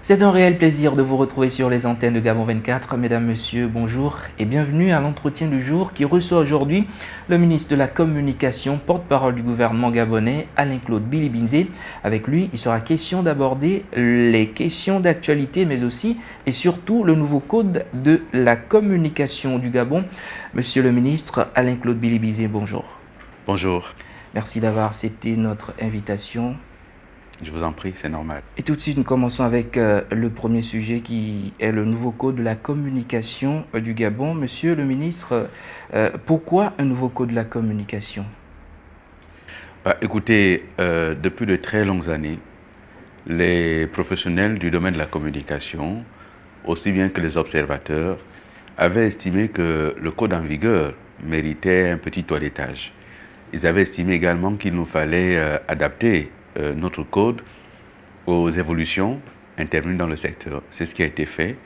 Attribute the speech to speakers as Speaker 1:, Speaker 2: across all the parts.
Speaker 1: C'est un réel plaisir de vous retrouver sur les antennes de Gabon 24. Mesdames, Messieurs, bonjour et bienvenue à l'entretien du jour qui reçoit aujourd'hui le ministre de la Communication, porte-parole du gouvernement gabonais, Alain-Claude Bilibinze. Avec lui, il sera question d'aborder les questions d'actualité, mais aussi et surtout le nouveau code de la communication du Gabon. Monsieur le ministre Alain-Claude Bilibinze, bonjour.
Speaker 2: Bonjour.
Speaker 1: Merci d'avoir accepté notre invitation.
Speaker 2: Je vous en prie, c'est normal.
Speaker 1: Et tout de suite, nous commençons avec le premier sujet qui est le nouveau code de la communication du Gabon. Monsieur le ministre, pourquoi un nouveau code de la communication ?
Speaker 2: Écoutez, depuis de très longues années, les professionnels du domaine de la communication, aussi bien que les observateurs, avaient estimé que le code en vigueur méritait un petit toilettage. Ils avaient estimé également qu'il nous fallait adapter notre code aux évolutions intervenues dans le secteur. C'est ce qui a été fait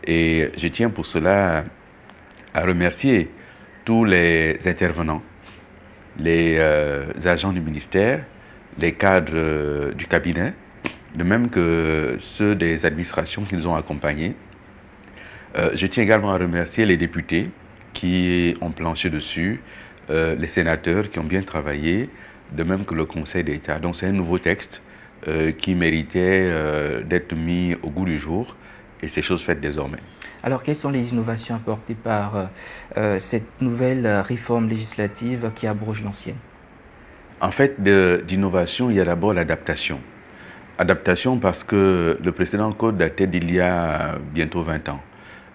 Speaker 2: et je tiens pour cela à remercier tous les intervenants, les agents du ministère, les cadres du cabinet, de même que ceux des administrations qui nous ont accompagnés. Je tiens également à remercier les députés qui ont planché dessus, les sénateurs qui ont bien travaillé, de même que le Conseil d'État. Donc c'est un nouveau texte qui méritait d'être mis au goût du jour et c'est chose faite désormais.
Speaker 1: Alors quelles sont les innovations apportées par cette nouvelle réforme législative qui abroge l'ancienne ?
Speaker 2: En fait, d'innovation, il y a d'abord l'adaptation. Adaptation parce que le précédent code datait d'il y a bientôt 20 ans.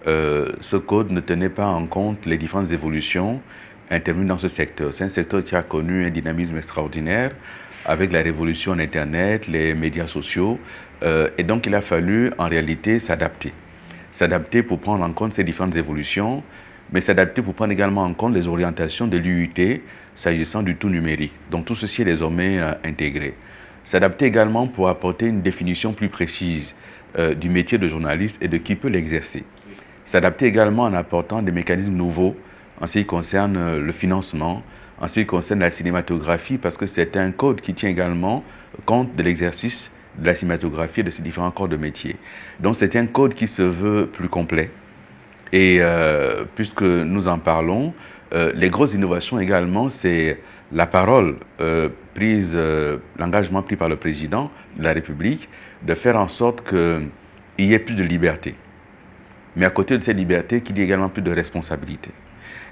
Speaker 2: Ce code ne tenait pas en compte les différentes évolutions intervenus dans ce secteur. C'est un secteur qui a connu un dynamisme extraordinaire avec la révolution d'Internet, les médias sociaux. Et donc, il a fallu en réalité s'adapter. S'adapter pour prendre en compte ces différentes évolutions, mais s'adapter pour prendre également en compte les orientations de l'UIT s'agissant du tout numérique. Donc, tout ceci est désormais intégré. S'adapter également pour apporter une définition plus précise du métier de journaliste et de qui peut l'exercer. S'adapter également en apportant des mécanismes nouveaux en ce qui concerne le financement, en ce qui concerne la cinématographie, parce que c'est un code qui tient également compte de l'exercice de la cinématographie et de ces différents corps de métier. Donc c'est un code qui se veut plus complet. Et puisque nous en parlons, les grosses innovations également, c'est la parole prise, l'engagement pris par le président de la République de faire en sorte qu'il y ait plus de liberté. Mais à côté de cette liberté, qu'il y ait également plus de responsabilité.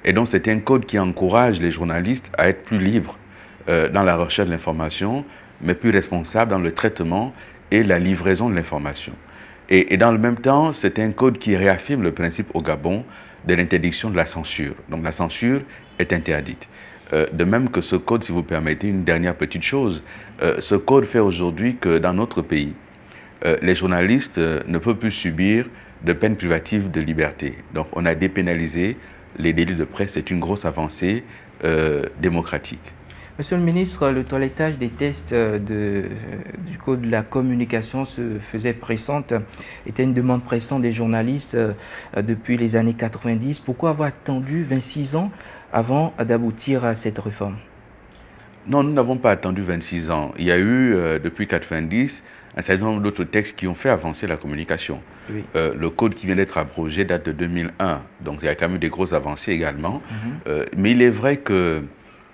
Speaker 2: Et donc, c'est un code qui encourage les journalistes à être plus libres dans la recherche de l'information, mais plus responsables dans le traitement et la livraison de l'information. Et dans le même temps, c'est un code qui réaffirme le principe au Gabon de l'interdiction de la censure. Donc, la censure est interdite. De même que ce code, si vous permettez une dernière petite chose, ce code fait aujourd'hui que dans notre pays, les journalistes ne peuvent plus subir de peine privative de liberté. Donc, on a dépénalisé les délits de presse. C'est une grosse avancée démocratique.
Speaker 1: Monsieur le ministre, le toilettage des tests du code de la communication se faisait pressante, était une demande pressante des journalistes depuis les années 90. Pourquoi avoir attendu 26 ans avant d'aboutir à cette réforme ?
Speaker 2: Non, nous n'avons pas attendu 26 ans. Il y a eu, depuis 90, un certain nombre d'autres textes qui ont fait avancer la communication. Oui. Le code qui vient d'être abrogé date de 2001, donc il y a quand même des grosses avancées également. Mais il est vrai que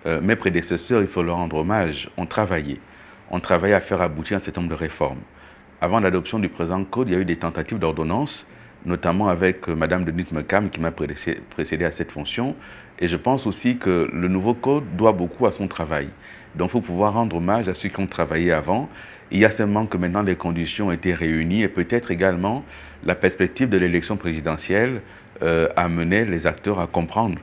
Speaker 2: mes prédécesseurs, il faut leur rendre hommage, ont travaillé. On travaillait à faire aboutir un certain nombre de réformes. Avant l'adoption du présent code, il y a eu des tentatives d'ordonnance, notamment avec Madame Denise Mekam qui m'a précédé à cette fonction. Et je pense aussi que le nouveau code doit beaucoup à son travail. Donc il faut pouvoir rendre hommage à ceux qui ont travaillé avant. Il y a seulement que maintenant les conditions ont été réunies et peut-être également la perspective de l'élection présidentielle a amené les acteurs à comprendre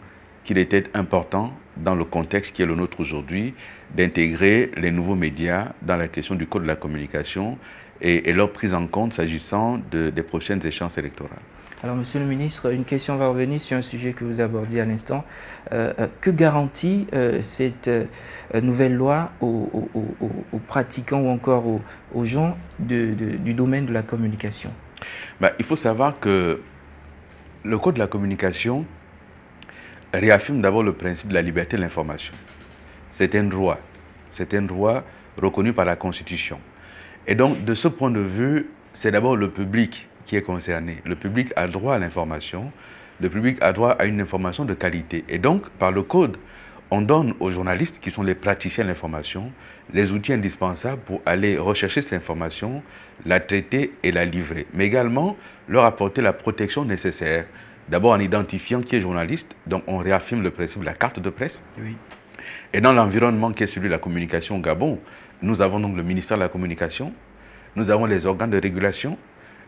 Speaker 2: qu'il était important, dans le contexte qui est le nôtre aujourd'hui, d'intégrer les nouveaux médias dans la question du code de la communication et leur prise en compte s'agissant des prochaines échéances électorales.
Speaker 1: Alors, Monsieur le ministre, une question va revenir sur un sujet que vous abordiez à l'instant. Que garantit cette nouvelle loi aux pratiquants ou encore aux gens du domaine de la communication?
Speaker 2: Il faut savoir que le code de la communication réaffirme d'abord le principe de la liberté de l'information. C'est un droit reconnu par la Constitution. Et donc, de ce point de vue, c'est d'abord le public qui est concerné. Le public a droit à l'information, le public a droit à une information de qualité. Et donc, par le code, on donne aux journalistes, qui sont les praticiens de l'information, les outils indispensables pour aller rechercher cette information, la traiter et la livrer. Mais également, leur apporter la protection nécessaire. D'abord en identifiant qui est journaliste, donc on réaffirme le principe de la carte de presse.
Speaker 1: Oui.
Speaker 2: Et dans l'environnement qui est celui de la communication au Gabon, nous avons donc le ministère de la Communication, nous avons les organes de régulation,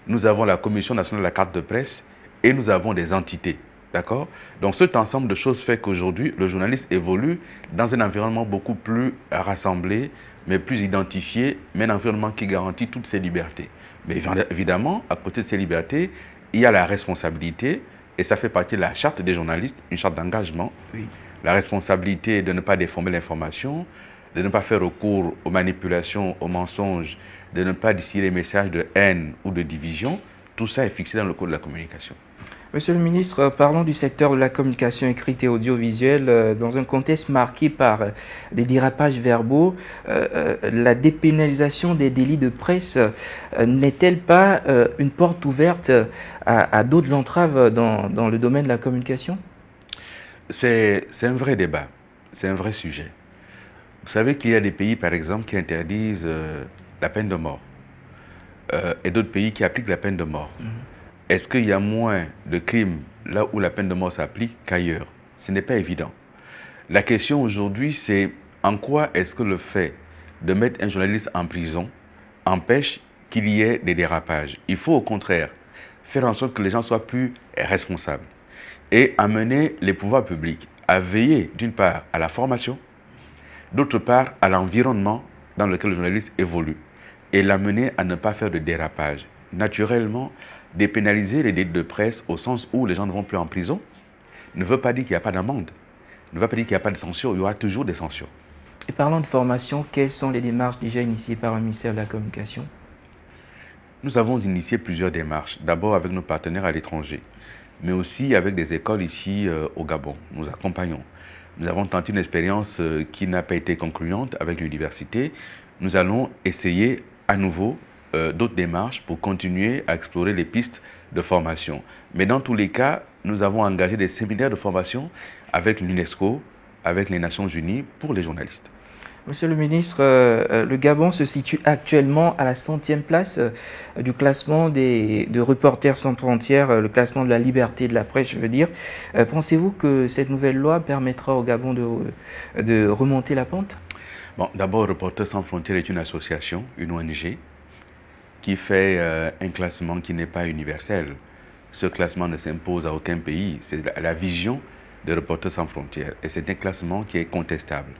Speaker 2: nous avons la Commission nationale de la carte de presse et nous avons des entités. D'accord? Donc cet ensemble de choses fait qu'aujourd'hui, le journaliste évolue dans un environnement beaucoup plus rassemblé, mais plus identifié, mais un environnement qui garantit toutes ses libertés. Mais évidemment, à côté de ces libertés, il y a la responsabilité, et ça fait partie de la charte des journalistes, une charte d'engagement.
Speaker 1: Oui.
Speaker 2: La responsabilité de ne pas déformer l'information, de ne pas faire recours aux manipulations, aux mensonges, de ne pas distiller les messages de haine ou de division. Tout ça est fixé dans le code de la communication.
Speaker 1: Monsieur le ministre, parlons du secteur de la communication écrite et audiovisuelle. Dans un contexte marqué par des dérapages verbaux, la dépénalisation des délits de presse n'est-elle pas une porte ouverte à d'autres entraves dans le domaine de la communication?
Speaker 2: C'est un vrai débat, c'est un vrai sujet. Vous savez qu'il y a des pays, par exemple, qui interdisent la peine de mort et d'autres pays qui appliquent la peine de mort. Est-ce qu'il y a moins de crimes là où la peine de mort s'applique qu'ailleurs? Ce n'est pas évident. La question aujourd'hui, c'est en quoi est-ce que le fait de mettre un journaliste en prison empêche qu'il y ait des dérapages? Il faut au contraire faire en sorte que les gens soient plus responsables et amener les pouvoirs publics à veiller d'une part à la formation, d'autre part à l'environnement dans lequel le journaliste évolue et l'amener à ne pas faire de dérapage. Naturellement, dépénaliser les délits de presse au sens où les gens ne vont plus en prison ne veut pas dire qu'il n'y a pas d'amende, ne veut pas dire qu'il n'y a pas de censure, il y aura toujours des censures.
Speaker 1: Et parlant de formation, quelles sont les démarches déjà initiées par le ministère de la Communication?
Speaker 2: Nous avons initié plusieurs démarches, d'abord avec nos partenaires à l'étranger, mais aussi avec des écoles ici au Gabon. Nous accompagnons. Nous avons tenté une expérience qui n'a pas été concluante avec l'université. Nous allons essayer à nouveau d'autres démarches pour continuer à explorer les pistes de formation. Mais dans tous les cas, nous avons engagé des séminaires de formation avec l'UNESCO, avec les Nations Unies pour les journalistes.
Speaker 1: Monsieur le ministre, le Gabon se situe actuellement à la 100e place du classement de Reporters sans frontières, le classement de la liberté de la presse, je veux dire. Pensez-vous que cette nouvelle loi permettra au Gabon de remonter la pente?
Speaker 2: Bon, d'abord, Reporters sans frontières est une association, une ONG, qui fait un classement qui n'est pas universel. Ce classement ne s'impose à aucun pays. C'est la vision de Reporters sans frontières. Et c'est un classement qui est contestable.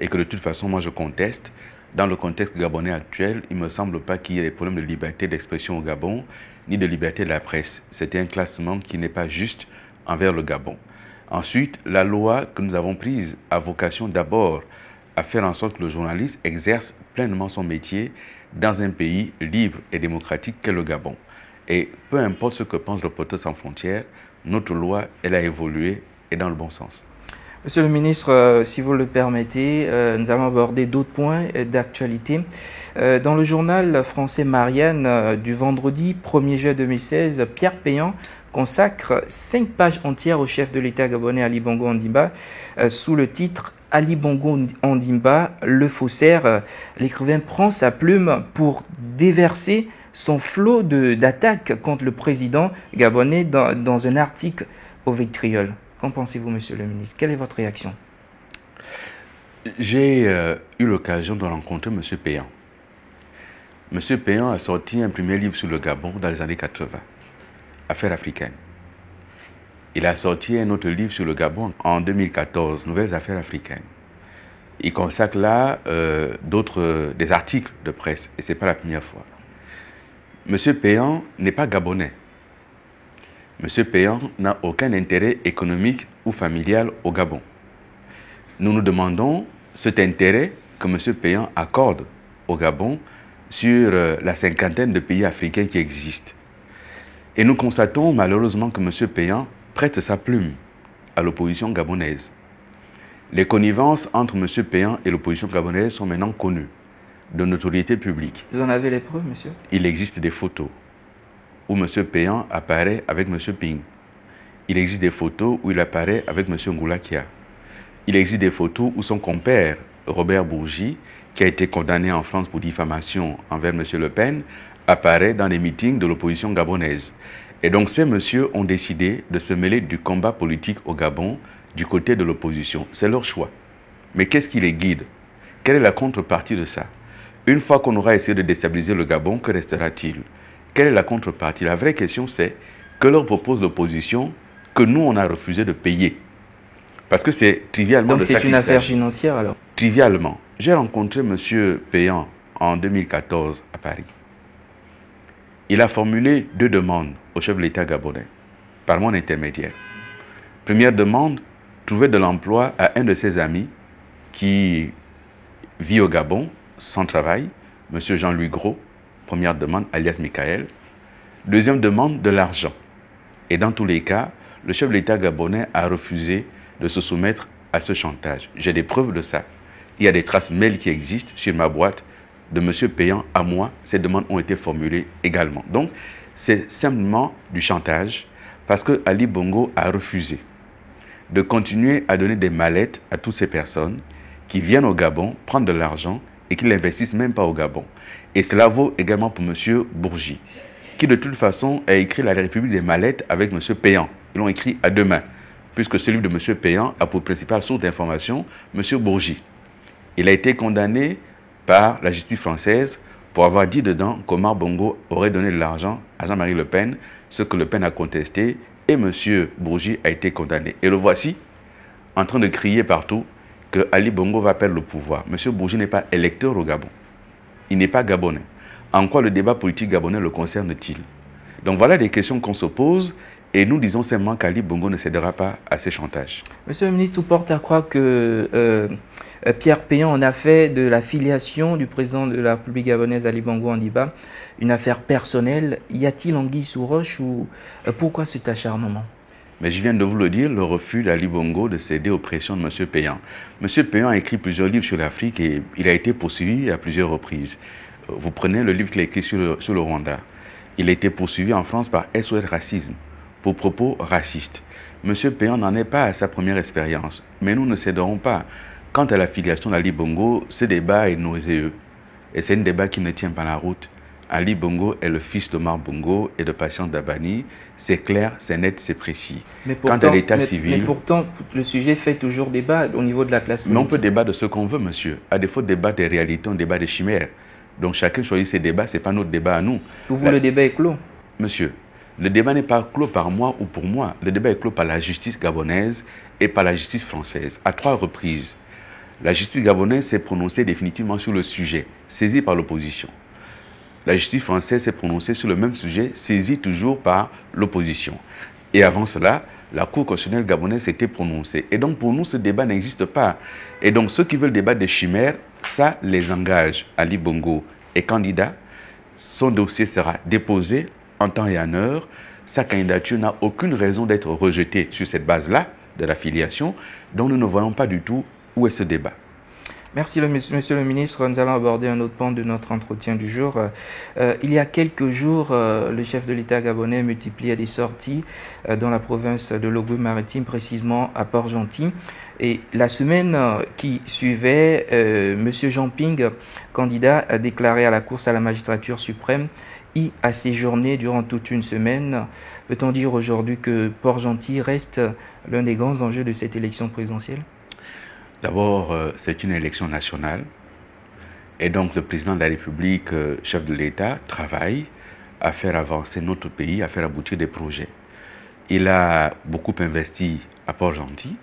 Speaker 2: Et que de toute façon, moi je conteste. Dans le contexte gabonais actuel, il ne me semble pas qu'il y ait des problèmes de liberté d'expression au Gabon, ni de liberté de la presse. C'est un classement qui n'est pas juste envers le Gabon. Ensuite, la loi que nous avons prise a vocation d'abord à faire en sorte que le journaliste exerce pleinement son métier dans un pays libre et démocratique qu'est le Gabon. Et peu importe ce que pense Reporters sans frontières, notre loi, elle a évolué et dans le bon sens.
Speaker 1: Monsieur le ministre, si vous le permettez, nous allons aborder d'autres points d'actualité. Dans le journal français Marianne du vendredi 1er juillet 2016, Pierre Péan consacre 5 pages entières au chef de l'État gabonais Ali Bongo Ondimba sous le titre « Ali Bongo Ondimba, le faussaire ». L'écrivain prend sa plume pour déverser son flot d'attaques contre le président gabonais dans un article au Vitriol. Qu'en pensez-vous, monsieur le ministre? Quelle est votre réaction?
Speaker 2: J'ai eu l'occasion de rencontrer M. Péan. M. Péan a sorti un premier livre sur le Gabon dans les années 80, Affaires africaines. Il a sorti un autre livre sur le Gabon en 2014, Nouvelles affaires africaines. Il consacre là des articles de presse, et ce n'est pas la première fois. M. Péan n'est pas gabonais. M. Péan n'a aucun intérêt économique ou familial au Gabon. Nous nous demandons cet intérêt que M. Péan accorde au Gabon sur la 50aine de pays africains qui existent. Et nous constatons malheureusement que M. Péan prête sa plume à l'opposition gabonaise. Les connivences entre M. Péan et l'opposition gabonaise sont maintenant connues, de notoriété publique.
Speaker 1: Vous en avez les preuves, monsieur?
Speaker 2: Il existe des photos où M. Péan apparaît avec M. Ping. Il existe des photos où il apparaît avec M. Ngoulakia. Il existe des photos où son compère, Robert Bourgi, qui a été condamné en France pour diffamation envers M. Le Pen, apparaît dans les meetings de l'opposition gabonaise. Et donc ces messieurs ont décidé de se mêler du combat politique au Gabon du côté de l'opposition. C'est leur choix. Mais qu'est-ce qui les guide? Quelle est la contrepartie de ça? Une fois qu'on aura essayé de déstabiliser le Gabon, que restera-t-il? Quelle est la contrepartie? La vraie question, c'est que leur propose l'opposition que nous, on a refusé de payer. Parce que c'est trivialement
Speaker 1: Donc
Speaker 2: de ça qu'il
Speaker 1: c'est une affaire
Speaker 2: s'agit.
Speaker 1: financière alors?
Speaker 2: Trivialement. J'ai rencontré M. Péan en 2014 à Paris. Il a formulé 2 demandes au chef de l'État gabonais, par mon intermédiaire. Première demande, trouver de l'emploi à un de ses amis qui vit au Gabon, sans travail, M. Jean-Louis Gros. Première demande, alias Michael. Deuxième demande, de l'argent. Et dans tous les cas, le chef de l'État gabonais a refusé de se soumettre à ce chantage. J'ai des preuves de ça. Il y a des traces mails qui existent sur ma boîte de M. Péan à moi. Ces demandes ont été formulées également. Donc, c'est simplement du chantage parce que Ali Bongo a refusé de continuer à donner des mallettes à toutes ces personnes qui viennent au Gabon prendre de l'argent et qui ne l'investissent même pas au Gabon. Et cela vaut également pour M. Bourgi, qui de toute façon a écrit La République des mallettes avec M. Péan. Ils l'ont écrit à 2 mains, puisque ce livre de M. Péan a pour principale source d'information M. Bourgi. Il a été condamné par la justice française pour avoir dit dedans qu'Omar Bongo aurait donné de l'argent à Jean-Marie Le Pen, ce que Le Pen a contesté, et M. Bourgi a été condamné. Et le voici en train de crier partout que Ali Bongo va perdre le pouvoir. M. Bourgi n'est pas électeur au Gabon. Il n'est pas gabonais. En quoi le débat politique gabonais le concerne-t-il? Donc voilà des questions qu'on se pose et nous disons simplement qu'Ali Bongo ne cédera pas à ces chantages.
Speaker 1: Monsieur le ministre, tout porte à croire que Pierre Péan en a fait de la filiation du président de la République gabonaise Ali Bongo Ondimba une affaire personnelle. Y a-t-il anguille sous roche ou pourquoi cet acharnement?
Speaker 2: Mais je viens de vous le dire, le refus d'Ali Bongo de céder aux pressions de M. Péan. M. Péan a écrit plusieurs livres sur l'Afrique et il a été poursuivi à plusieurs reprises. Vous prenez le livre qu'il a écrit sur le Rwanda. Il a été poursuivi en France par SOS Racisme pour propos racistes. M. Péan n'en est pas à sa première expérience, mais nous ne céderons pas. Quant à la filiation d'Ali Bongo, ce débat est nauséeux. Et c'est un débat qui ne tient pas la route. Ali Bongo est le fils d'Omar Bongo et de Patience Dabani. C'est clair, c'est net, c'est précis. Quant à l'état civil...
Speaker 1: Mais pourtant, le sujet fait toujours débat au niveau de la classe politique.
Speaker 2: Mais on peut débattre de ce qu'on veut, monsieur. À défaut de débattre des réalités, on débat des chimères. Donc chacun choisit ses débats, ce n'est pas notre débat à nous.
Speaker 1: Pour vous, le débat est clos?
Speaker 2: Monsieur, le débat n'est pas clos par moi ou pour moi. Le débat est clos par la justice gabonaise et par la justice française, à 3 reprises. La justice gabonaise s'est prononcée définitivement sur le sujet, saisi par l'opposition. La justice française s'est prononcée sur le même sujet, saisi toujours par l'opposition. Et avant cela, la Cour constitutionnelle gabonaise s'était prononcée. Et donc pour nous, ce débat n'existe pas. Et donc ceux qui veulent débattre des chimères, ça les engage. Ali Bongo est candidat, son dossier sera déposé en temps et en heure. Sa candidature n'a aucune raison d'être rejetée sur cette base-là de la filiation. Donc nous ne voyons pas du tout où est ce débat.
Speaker 1: Merci monsieur le ministre. Nous allons aborder un autre pan de notre entretien du jour. Il y a quelques jours, le chef de l'État gabonais multipliait des sorties dans la province de l'Ogooué-Maritime, précisément à Port-Gentil. Et la semaine qui suivait, monsieur Jean Ping, candidat, a déclaré à la course à la magistrature suprême, y a séjourné durant toute une semaine. Peut-on dire aujourd'hui que Port-Gentil reste l'un des grands enjeux de cette élection présidentielle?
Speaker 2: D'abord, c'est une élection nationale et donc le président de la République, chef de l'État, travaille à faire avancer notre pays, à faire aboutir des projets. Il a beaucoup investi à Port-Gentil,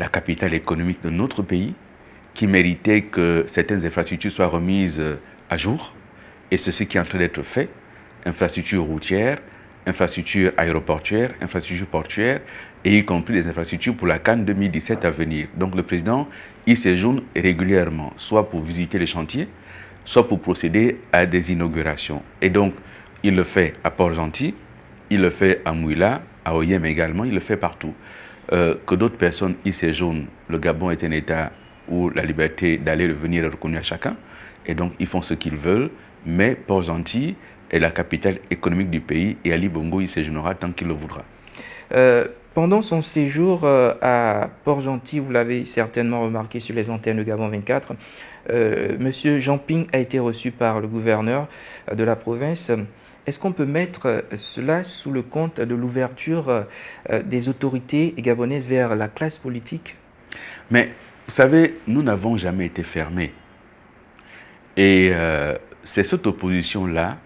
Speaker 2: la capitale économique de notre pays, qui méritait que certaines infrastructures soient remises à jour. Et c'est ce qui est en train d'être fait. Infrastructures routières, infrastructures aéroportuaires, infrastructures portuaires, et y compris des infrastructures pour la CAN 2017 à venir. Donc le président, il séjourne régulièrement, soit pour visiter les chantiers, soit pour procéder à des inaugurations. Et donc, il le fait à Port-Gentil, il le fait à Mouila, à Oyem également, il le fait partout. que d'autres personnes y séjournent. Le Gabon est un État où la liberté d'aller et de venir est reconnue à chacun, et donc ils font ce qu'ils veulent, mais Port-Gentil est la capitale économique du pays, et Ali Bongo y séjournera tant qu'il le voudra.
Speaker 1: Pendant son séjour à Port-Gentil, vous l'avez certainement remarqué sur les antennes de Gabon 24, Monsieur Jean Ping a été reçu par le gouverneur de la province. Est-ce qu'on peut mettre cela sous le compte de l'ouverture des autorités gabonaises vers la classe politique?
Speaker 2: Mais, vous savez, nous n'avons jamais été fermés. Et c'est cette opposition-là,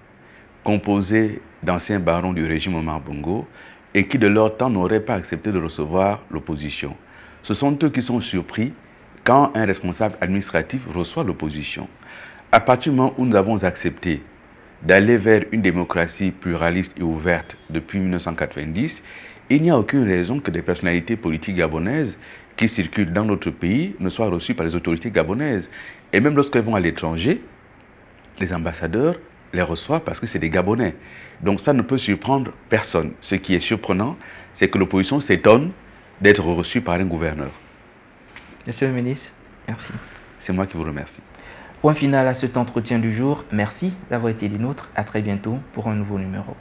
Speaker 2: composée d'anciens barons du régime Omar Bongo, et qui de leur temps n'auraient pas accepté de recevoir l'opposition. Ce sont eux qui sont surpris quand un responsable administratif reçoit l'opposition. À partir du moment où nous avons accepté d'aller vers une démocratie pluraliste et ouverte depuis 1990, il n'y a aucune raison que des personnalités politiques gabonaises qui circulent dans notre pays ne soient reçues par les autorités gabonaises. Et même lorsqu'elles vont à l'étranger, les ambassadeurs les reçoivent parce que c'est des Gabonais. Donc ça ne peut surprendre personne. Ce qui est surprenant, c'est que l'opposition s'étonne d'être reçue par un gouverneur.
Speaker 1: Monsieur le ministre, merci.
Speaker 2: C'est moi qui vous remercie.
Speaker 1: Point final à cet entretien du jour. Merci d'avoir été des nôtres. À très bientôt pour un nouveau numéro.